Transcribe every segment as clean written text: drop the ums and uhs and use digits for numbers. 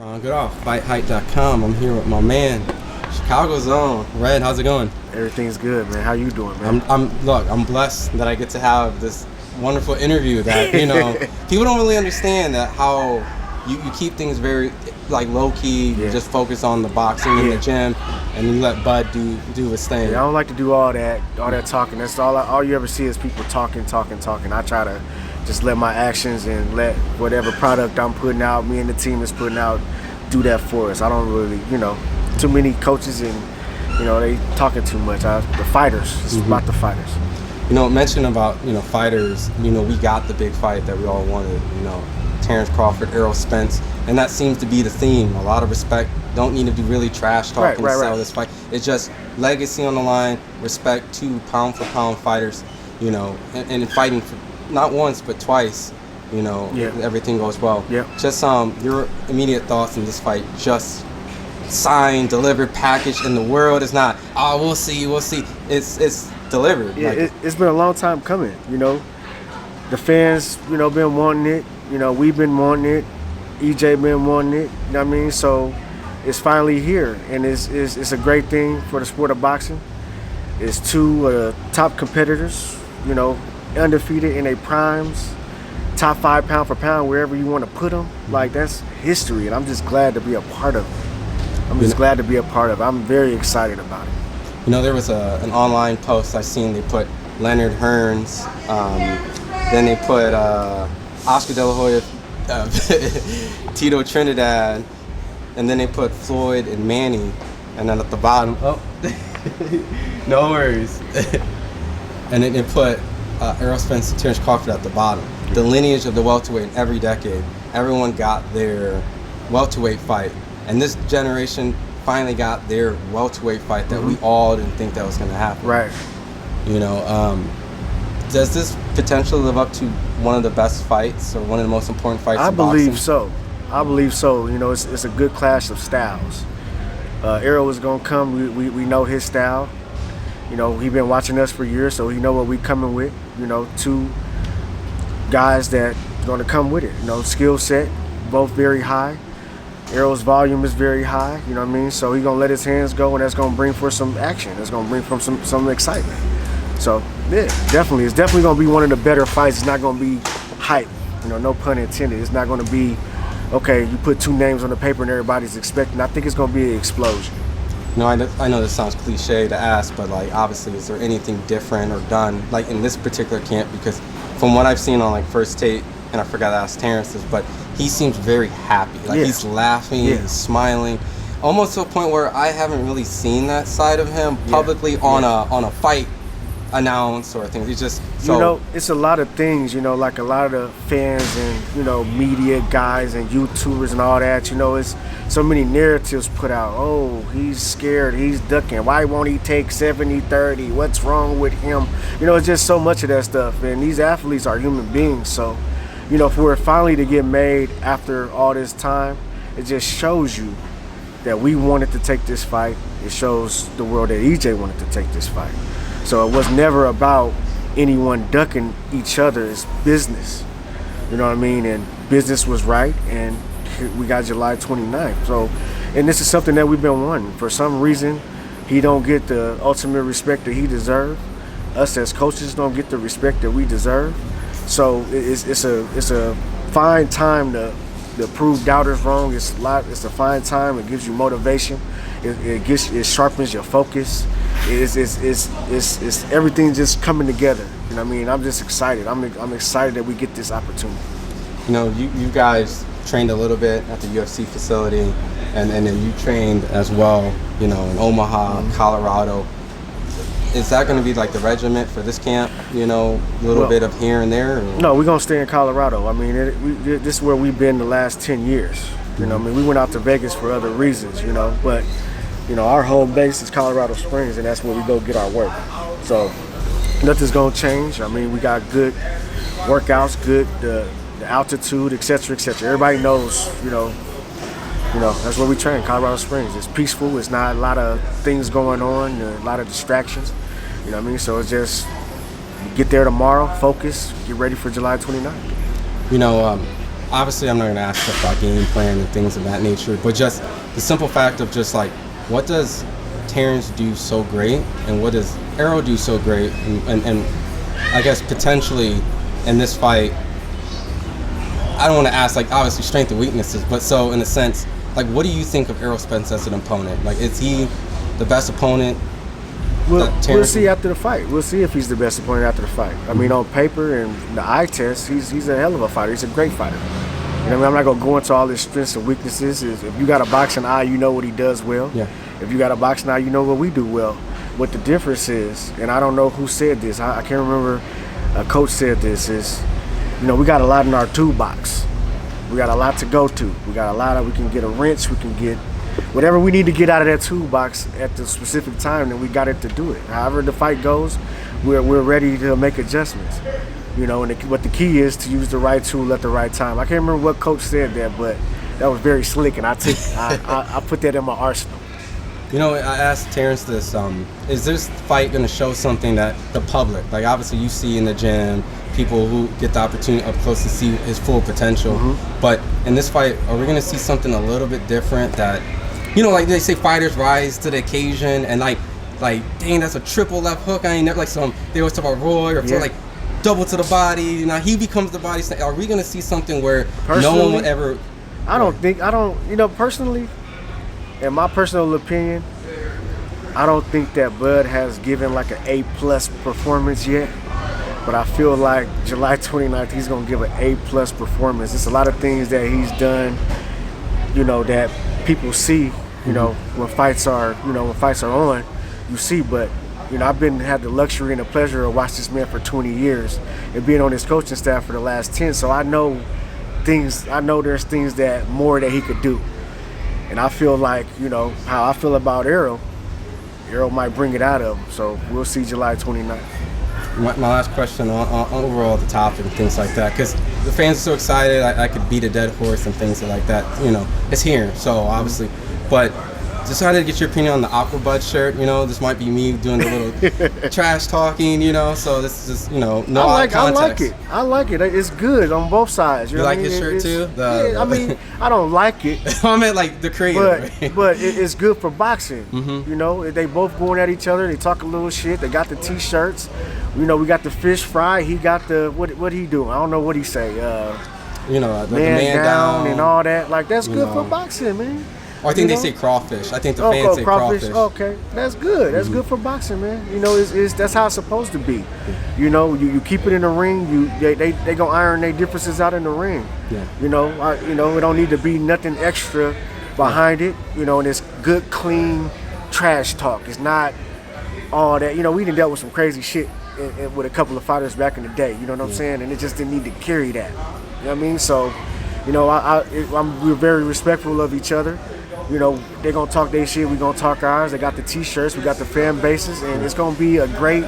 Goodall, FightHype.com. I'm here with my man, Chicago's own Red. How's it going? Everything's good, man. How you doing, man? I'm blessed that I get to have this wonderful interview. That people don't really understand that how you keep things very low key. You just focus on the boxing in the gym, and you let Bud do his thing. Yeah, I don't like to do all that talking. That's all you ever see is people talking. I try to just let my actions and let whatever product I'm putting out, me and the team is putting out, do that for us. I don't really, too many coaches and, they talking too much. The fighters, it's about the fighters. Mention about, fighters, we got the big fight that we all wanted, Terence Crawford, Errol Spence, and that seems to be the theme. A lot of respect, don't need to be really trash talking to sell this fight. It's just legacy on the line, respect to pound for pound fighters, and fighting for not once but twice, everything goes well. Just your immediate thoughts on this fight. Just signed, delivered, packaged, and the world is not, we'll see. It's delivered. It's been a long time coming. The fans been wanting it. We've been wanting it. EJ been wanting it. You know what I mean? So it's finally here, and it's a great thing for the sport of boxing. It's two top competitors, undefeated in their primes, top 5 pound for pound, wherever you want to put them. That's history, and I'm just glad to be a part of it. I'm very excited about it. There was an online post I seen. They put Leonard Hearns, then they put Oscar De La Hoya, Tito Trinidad, and then they put Floyd and Manny, and then at the bottom, no worries. And then they put Errol Spence and Terence Crawford at the bottom. The lineage of the welterweight in every decade. Everyone got their welterweight fight. And this generation finally got their welterweight fight that we all didn't think that was going to happen. Right. Does this potentially live up to one of the best fights or one of the most important fights in boxing? I believe so. It's a good clash of styles. Errol is going to come. We know his style. He's been watching us for years, so he know what we coming with. Two guys that going to come with it. Skill set, both very high. Errol's volume is very high. You know what I mean? So he's going to let his hands go, and that's going to bring for some action. That's going to bring from some excitement. So yeah, definitely, it's definitely going to be one of the better fights. It's not going to be hype. No pun intended. It's not going to be okay. You put two names on the paper and everybody's expecting. I think it's going to be an explosion. I know this sounds cliche to ask, but obviously, is there anything different or done in this particular camp? Because from what I've seen on First Take, and I forgot to ask Terence this, but he seems very happy. He's laughing, he's smiling, almost to a point where I haven't really seen that side of him publicly on a fight announce or things. He's just it's a lot of things. A lot of the fans and media guys and YouTubers and all that. It's so many narratives put out. Oh, he's scared, he's ducking. Why won't he take 70-30? What's wrong with him? It's just so much of that stuff. And these athletes are human beings. So, for it finally to get made after all this time, it just shows you that we wanted to take this fight. It shows the world that EJ wanted to take this fight. So it was never about anyone ducking each other. It's business. You know what I mean? And business was right, and we got July 29th. So, and this is something that we've been wanting. For some reason, he don't get the ultimate respect that he deserves. Us as coaches don't get the respect that we deserve. So it's a fine time to prove doubters wrong. It's a fine time. It gives you motivation. It sharpens your focus. It's everything just coming together. You know what I mean? I'm just excited. I'm excited that we get this opportunity. You guys trained a little bit at the UFC facility, and then you trained as well, in Omaha, Colorado. Is that going to be the regiment for this camp? A little bit of here and there? Or? No, we're going to stay in Colorado. I mean, this is where we've been the last 10 years. I mean, we went out to Vegas for other reasons, but our home base is Colorado Springs, and that's where we go get our work. So nothing's gonna change. I mean, we got good workouts, good the altitude, etc., etc. Everybody knows, that's where we train, Colorado Springs. It's peaceful. It's not a lot of things going on, a lot of distractions. You know what I mean? So it's just get there tomorrow, focus, get ready for July 29th. obviously I'm not going to ask stuff about game plan and things of that nature, but just the simple fact of just like, what does Terence do so great, and what does Errol do so great, and I guess potentially in this fight, I don't want to ask like obviously strength and weaknesses, but so in a sense, like what do you think of Errol Spence as an opponent? Like, is he the best opponent? We'll see after the fight. We'll see if he's the best opponent after the fight. I mean, on paper and the eye test, he's a hell of a fighter. He's a great fighter. You know what I mean? I'm not going to go into all his strengths and weaknesses. If you got a boxing eye, you know what he does well. Yeah. If you got a boxing eye, you know what we do well. What the difference is, and I don't know who said this. I can't remember. A coach said this, is, you know, we got a lot in our toolbox. We got a lot to go to. We got a lot of, we can get a wrench, we can get whatever we need to get out of that toolbox at the specific time, and we got it to do it. However the fight goes, we're ready to make adjustments. You know, and what the key is to use the right tool at the right time. I can't remember what coach said that, but that was very slick, and I put that in my arsenal. You know, I asked Terence this, is this fight going to show something that the public, like obviously you see in the gym, people who get the opportunity up close to see his full potential, but in this fight, are we going to see something a little bit different that, you know, like they say fighters rise to the occasion, and like dang, that's a triple left hook, I ain't never, like some, they always talk about Roy, or like double to the body, now he becomes the body, are we going to see something where no one would ever? You know, personally, in my personal opinion, I don't think that Bud has given like an A+ performance yet, but I feel like July 29th he's gonna give an A+ performance. There's a lot of things that he's done, you know, that people see, you know, when fights are on, you see. But you know, I've had the luxury and the pleasure of watching this man for 20 years and being on his coaching staff for the last 10. So I know there's things that he could do. And I feel like, you know, how I feel about Errol might bring it out of him. So we'll see July 29th. My last question on overall the topic and things like that, because the fans are so excited. I could beat a dead horse and things like that. You know, it's here, so obviously. But just wanted to get your opinion on the Aquabud shirt. You know, this might be me doing a little trash talking. You know, so this is just, you know, no context. I like it. It's good on both sides. You like his shirt too? Yeah, I mean, I don't like it. I meant like the creator. But it's good for boxing. You know, they both going at each other. They talk a little shit. They got the T-shirts. You know, we got the fish fry. He got the what he doing? I don't know what he say. You know, the man down and all that. Like, that's good for boxing, man. Or I think they say crawfish. I think the fans say crawfish. Okay, that's good. That's good for boxing, man. You know, that's how it's supposed to be. You know, you keep it in the ring. They gonna iron their differences out in the ring. Yeah. You know, it don't need to be nothing extra behind it. You know, and it's good, clean trash talk. It's not all that. You know, we done dealt with some crazy shit with a couple of fighters back in the day. You know what I'm saying? And it just didn't need to carry that. You know what I mean? So, you know, we're very respectful of each other. You know, they're going to talk their shit, we're going to talk ours. They got the T-shirts, we got the fan bases, and it's going to be a great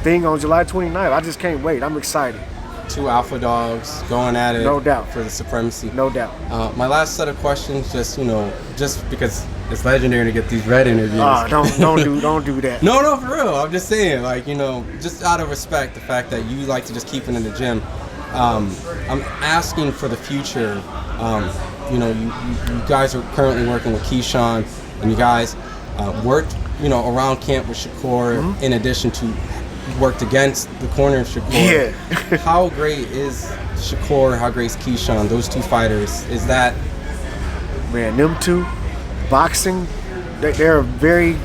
thing on July 29th. I just can't wait. I'm excited. Two alpha dogs going at it. No doubt. For the supremacy. No doubt. My last set of questions, just because it's legendary to get these red interviews. Don't do that. No, for real. I'm just saying, like, you know, just out of respect, the fact that you like to just keep it in the gym. I'm asking for the future. You know, you guys are currently working with Keyshawn, and you guys worked, you know, around camp with Shakur, in addition to worked against the corner of Shakur. Yeah. How great is Shakur? How great is Keyshawn? Those two fighters. Is that? Man, them two, boxing, they're very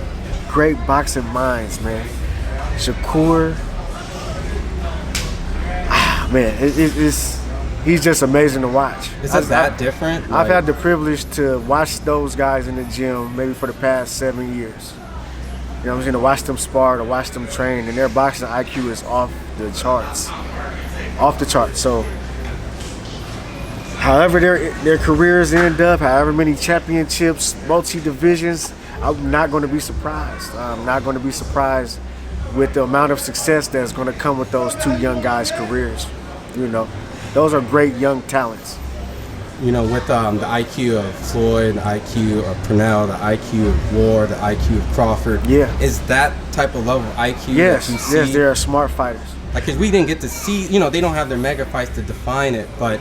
great boxing minds, man. Shakur, man, he's just amazing to watch. Is it that different? I've had the privilege to watch those guys in the gym maybe for the past 7 years. You know what I'm saying? To watch them spar, to watch them train, and their boxing IQ is off the charts. Off the charts. So, however their careers end up, however many championships, multi-divisions, I'm not going to be surprised. I'm not going to be surprised with the amount of success that's going to come with those two young guys' careers. You know, those are great young talents. You know, with the IQ of Floyd, the IQ of Purnell, the IQ of Ward, the IQ of Crawford. Yeah. Is that type of level of IQ yes, that you see? Yes, they are smart fighters. Like, because we didn't get to see, you know, they don't have their mega fights to define it, but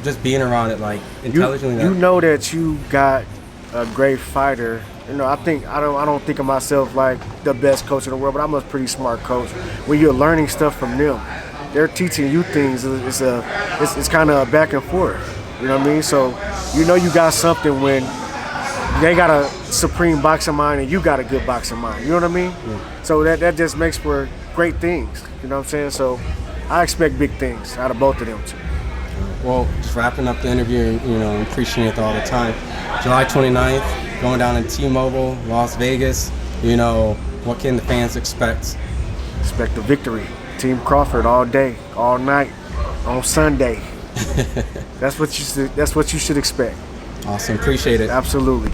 just being around it, like intelligently. You know that you got a great fighter. You know, I don't think of myself like the best coach in the world, but I'm a pretty smart coach. When you're learning stuff from them, they're teaching you things. It's kind of back and forth. You know what I mean? So you know you got something when they got a supreme boxing mind and you got a good boxing mind. You know what I mean? Yeah. So that just makes for great things. You know what I'm saying? So I expect big things out of both of them too. Well, just wrapping up the interview, you know, appreciating it all the time. July 29th, going down to T-Mobile, Las Vegas. You know, what can the fans expect? Expect a victory. Team Crawford all day, all night, on Sunday. That's what you should expect. Awesome, appreciate it. Absolutely.